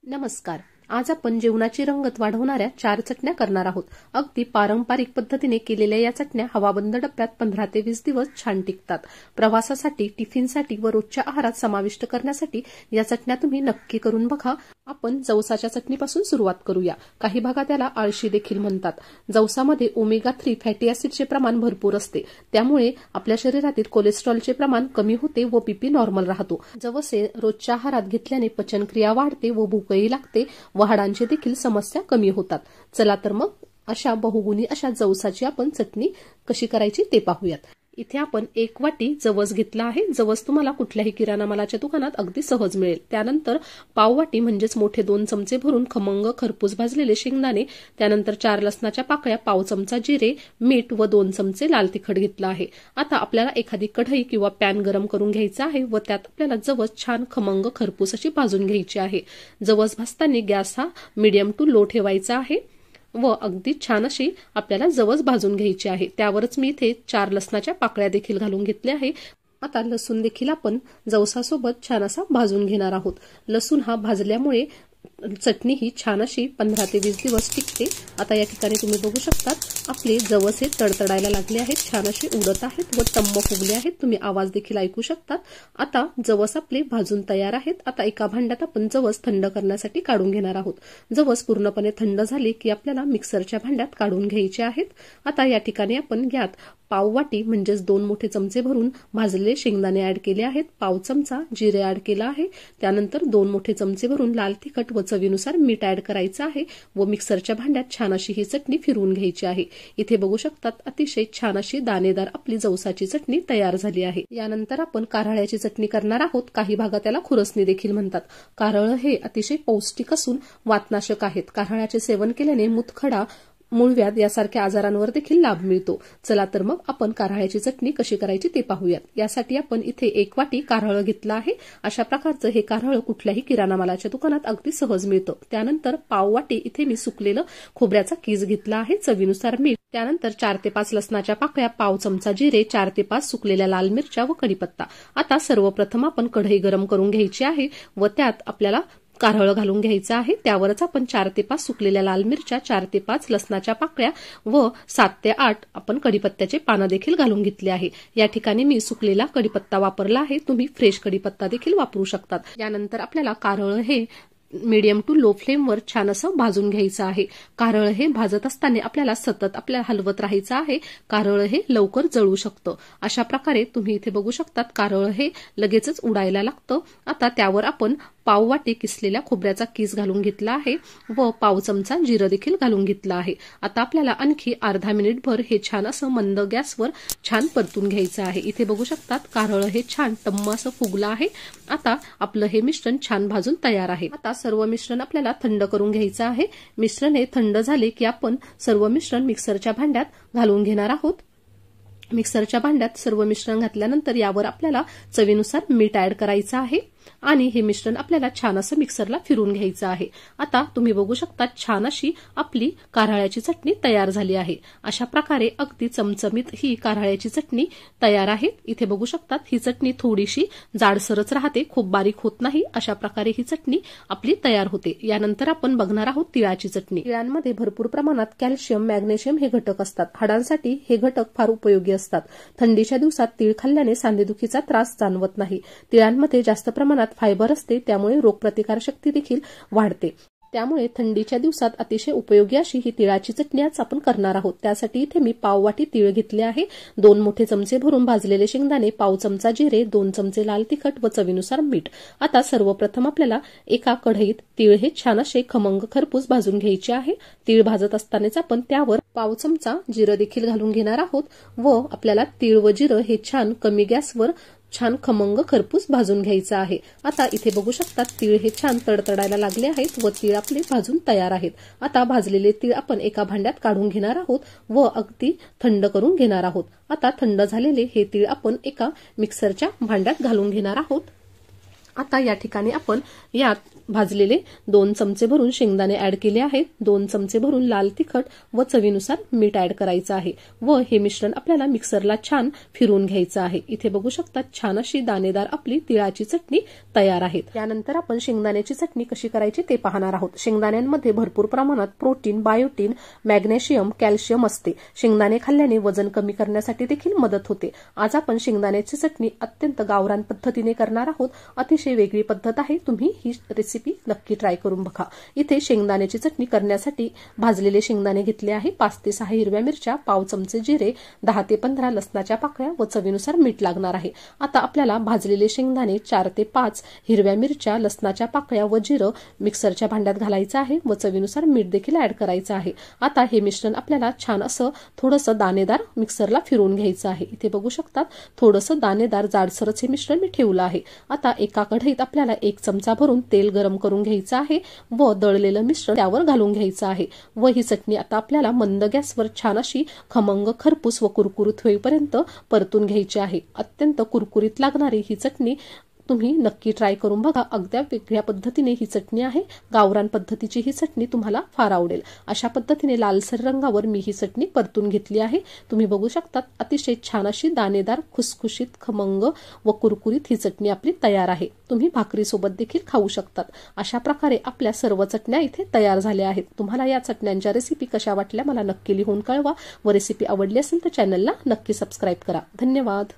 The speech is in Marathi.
नमस्कार. आज आपण जेवणाची रंगत वाढवणाऱ्या 4 चटण्या करणार आहोत. अगदी पारंपरिक पद्धतीने केलेल्या या चटण्या हवाबंद डब्यात 15 ते 20 दिवस छान टिकतात. प्रवासासाठी, टिफिनसाठी व रोजच्या आहारात समाविष्ट करण्यासाठी या चटण्या तुम्ही नक्की करून बघा. आपण जवसाच्या चटणीपासून सुरुवात करूया. काही भागात याला आळशी देखील म्हणतात. जवसामध्ये ओमेगा 3 फॅटी ऍसिडचे प्रमाण भरपूर असते. त्यामुळे आपल्या शरीरातील कोलेस्ट्रॉलचे प्रमाण कमी होते व बीपी नॉर्मल राहतो. जवसे रोजच्या आहारात घेतल्याने पचनक्रिया वाढते व भूकही लागते व हाडांची देखील समस्या कमी होतात. चला तर मग अशा बहुगुणी अशा जवसाची आपण चटणी कशी करायची ते पाहूयात. इथे आपण 1 वाटी जवस घेतला आहे. जवस तुम्हाला कुठल्याही किराणा मालाच्या दुकानात अगदी सहज मिळेल. त्यानंतर पाव वाटी म्हणजेच मोठे 2 चमचे भरून खमंग खरपूस भाजलेले शेंगदाणे, त्यानंतर 4 लसणाच्या पाकळ्या, पाव चमचा जिरे, मीठ व 2 चमचे लाल तिखट घेतला आहे. आता आपल्याला एखादी कढई किंवा पॅन गरम करून घ्यायचा आहे व त्यात आपल्याला जवस छान खमंग खरपूस अशी भाजून घ्यायची आहे. जवस भाजताना गॅस हा मीडियम टू लो ठेवायचा आहे व अगदी छान अशी आपल्याला जवस भाजून घ्यायची आहे. त्यावरच मी इथे 4 लसणाच्या पाकळ्या देखील घालून घेतल्या आहे. आता लसूण देखील आपण जवसासोबत छान असा भाजून घेणार आहोत. लसूण हा भाजल्यामुळे चटणी ही छान अशी 15 ते 20 दिवस टिकते. आता या ठिकाणी तुम्ही बघू शकतात आपले जवस हे तडतडायला लागले आहेत, छान असे उडत आहेत व टम्म फुगले आहेत. तुम्ही आवाज देखील ऐकू शकतात. आता जवस आपले भाजून तयार आहेत. आता एका भांड्यात आपण जवस थंड करण्यासाठी काढून घेणार आहोत. जवस पूर्णपणे थंड झाले की आपल्याला मिक्सरच्या भांड्यात काढून घ्यायचे आहेत. आता या ठिकाणी आपण यात पाव वाटी म्हणजेच 2 मोठे चमचे भरून भाजलेले शेंगदाणे ऍड केले आहेत. पाव चमचा जिरे ऍड केला आहे. त्यानंतर 2 मोठे चमचे भरून लाल तिखट व चवीनुसार मीठ ऍड करायचं आहे व मिक्सरच्या भांड्यात छान अशी ही चटणी फिरवून घ्यायची आहे. इथे बघू शकतात अतिशय छान अशी दाणेदार आपली जवसाची चटणी तयार झाली आहे. यानंतर आपण कारळ्याची चटणी करणार आहोत. काही भागात त्याला खुरसणी देखील म्हणतात. कारळ हे अतिशय पौष्टिक असून वातनाशक आहेत. कारळ्याचे सेवन केल्याने मूतखडा, मूळव्याध यासारख्या आजारांवर देखील लाभ मिळतो. चला तर मग आपण कारळ्याची चटणी कशी करायची ते पाहूयात. यासाठी आपण इथे 1 वाटी कारळ घेतला आहे. अशा प्रकारचं हे कारळ कुठल्याही किराणा मालाच्या दुकानात अगदी सहज मिळतं. त्यानंतर पाव वाटी इथे मी सुकलेलं खोबऱ्याचा कीस घेतला आहे, चवीनुसार मीठ, त्यानंतर 4 ते 5 लसणाच्या पाकळ्या, पाव चमचा जिरे, 4 ते 5 सुकलेल्या लाल मिरच्या व कढीपत्ता. आता सर्वप्रथम आपण कढई गरम करून घ्यायची आहे व त्यात आपल्याला कारळ घालून घ्यायचं आहे. त्यावरच आपण 4 ते 5 सुकलेल्या लाल मिरच्या, 4 ते 5 लसणाच्या पाकळ्या व 7 ते 8 आपण कढीपत्त्याचे पानं देखील घालून घेतले आहे. या ठिकाणी मी सुकलेला कढीपत्ता वापरला आहे. तुम्ही फ्रेश कढीपत्ता देखील वापरू शकतात. यानंतर आपल्याला कारळ हे मीडियम टू लो फ्लेमवर छान असं भाजून घ्यायचं आहे. कारळ हे भाजत असताना आपल्याला सतत हलवत राहायचं आहे. कारळ हे लवकर जळू शकतं. अशा प्रकारे तुम्ही इथे बघू शकतात कारळ हे लगेचच उडायला लागतं. आता त्यावर आपण पाव वाटी किसलेल्या खोबऱ्याचा कीस घालून घेतला आहे व पाव चमचा जिरं देखील घालून घेतलं आहे. आता आपल्याला आणखी अर्धा मिनिटभर हे छान असं मंद गॅसवर छान परतून घ्यायचं आहे. इथे बघू शकतात कारळ हे छान टम्म असं फुगलं आहे. आता आपलं हे मिश्रण छान भाजून तयार आहे. आता सर्व मिश्रण आपल्याला थंड करून घ्यायचं आहे. मिश्रण हे थंड झाले की आपण सर्व मिश्रण मिक्सरच्या भांड्यात घालून घेणार आहोत. मिक्सरच्या भांड्यात सर्व मिश्रण घातल्यानंतर यावर आपल्याला चवीनुसार मीठ ऍड करायचं आहे आणि हे मिश्रण आपल्याला छान असं मिक्सरला फिरून घ्यायचं आहे. आता तुम्ही बघू शकता छान अशी आपली कारळ्याची चटणी तयार झाली आहे. अशा प्रकारे अगदी चमचमीत ही कारळ्याची चटणी तयार आहे. इथे बघू शकतात ही चटणी थोडीशी जाडसरच राहते, खूप बारीक होत नाही. अशा प्रकारे ही चटणी आपली तयार होते. यानंतर आपण बघणार आहोत तिळाची चटणी. तिळांमध्ये भरपूर प्रमाणात कॅल्शियम, मॅग्नेशियम हे घटक असतात. हाडांसाठी हे घटक फार उपयोगी असतात. थंडीच्या दिवसात तीळ खाल्ल्याने सांधेदुखीचा त्रास जाणवत नाही. तिळांमध्ये जास्त प्रमाणात फायबर असते, त्यामुळे रोगप्रतिकारशक्ती देखील वाढते. त्यामुळे थंडीच्या दिवसात अतिशय उपयोगी अशी ही तिळाची चटणी आज आपण करणार आहोत. त्यासाठी इथे मी पाव वाटी तीळ घेतले आहे. 2 मोठे चमचे भरून भाजलेले शेंगदाणे, पाव चमचा जिरे, 2 चमचे लाल तिखट व चवीनुसार मीठ. आता सर्वप्रथम आपल्याला एका कढईत तीळ हे छान असे खमंग खरपूस भाजून घ्यायचे आहे. तीळ भाजत असतानाच आपण त्यावर पाव चमचा जिरं देखील घालून घेणार आहोत व आपल्याला तीळ व जिरं हे छान कमी गॅसवर छान खमंग खरपूस भाजून घ्यायचं आहे. आता इथे बघू शकतात तीळ हे छान तडतडायला लागले आहेत व तीळ आपले भाजून तयार आहेत. आता भाजलेले तीळ आपण एका भांड्यात काढून घेणार आहोत व अगदी थंड करून घेणार आहोत. आता थंड झालेले हे तीळ आपण एका मिक्सरच्या भांड्यात घालून घेणार आहोत. आता या ठिकाणी आपण यात भाजलेले 2 चमचे भरून शेंगदाणे ऍड केले आहेत, 2 चमचे भरून लाल तिखट व चवीनुसार मीठ ऍड करायचं आहे व हे मिश्रण आपल्याला मिक्सरला छान फिरवून घ्यायचं आहे। इथे बघू शकता छान अशी दाणेदार आपली तिळाची चटणी तयार आहे। त्यानंतर आपण शेंगदाण्याची चटणी कशी करायची ते पाहणार आहोत। शेंगदाण्यांमध्ये भरपूर प्रमाणात प्रोटीन, बायोटीन, मॅग्नेशियम, कॅल्शियम असते। शेंगदाणे खाल्ल्याने वजन कमी करण्यासाठी देखील मदत होते। आज आपण शेंगदाण्याची चटणी अत्यंत गावरान पद्धतीने करणार आहोत। अतिशय वेगळी पद्धत आहे, तुम्ही ही रेसिपी नक्की ट्राय करून बघा। इथे शेंगदाण्याची चटणी करण्यासाठी भाजलेले शेंगदाणे घेतले आहे, 5 ते 6 हिरव्या मिरच्या, पाव चमचे जिरे, 10 ते 15 लसणाच्या पाकळ्या व चवीनुसार मीठ लागणार आहे। आता आपल्याला भाजलेले शेंगदाणे, 4 ते 5 हिरव्या मिरच्या, लसणाच्या पाकळ्या व जिरं मिक्सरच्या भांड्यात घालायचं आहे व चवीनुसार मीठ देखील ऍड करायचं आहे। आता हे मिश्रण आपल्याला छान असं थोडंसं दाणेदार मिक्सरला फिरवून घ्यायचं आहे। इथे बघू शकतात थोडंसं दाणेदार जाडसरच हे मिश्रण मी ठेवलं आहे। आता एका कढईत आपल्याला 1 चमचा भरून तेल गरम करून घ्यायचं आहे व दळलेलं मिश्रण त्यावर घालून घ्यायचं आहे व ही चटणी आता आपल्याला मंद गॅसवर छान अशी खमंग, खरपूस व कुरकुरीत होईपर्यंत परतून घ्यायची आहे। अत्यंत कुरकुरीत लागणारी ही चटणी तुम्ही नक्की ट्राय करून बघा। अगदी वेगळ्या पद्धतीने ही चटणी आहे, गावरान पद्धतीची ही चटणी तुम्हाला फार आवडेल। अशा पद्धतीने लालसर रंगावर मी ही चटणी परतून घेतली आहे। तुम्ही बघू शकता अतिशय छान अशी दाणेदार, खुसखुशीत, खमंग व कुरकुरीत ही चटणी आपली तयार आहे। तुम्ही भाकरी सोबत देखील खाऊ शकतात। अशा प्रकारे आपल्या सर्व चटण्या इथे तयार झाल्या आहेत। तुम्हाला या चटण्यांच्या रेसिपी कशा वाटल्या मला नक्की लिहून कळवा व रेसिपी आवडली असेल तर चॅनलला नक्की सबस्क्राईब करा। धन्यवाद।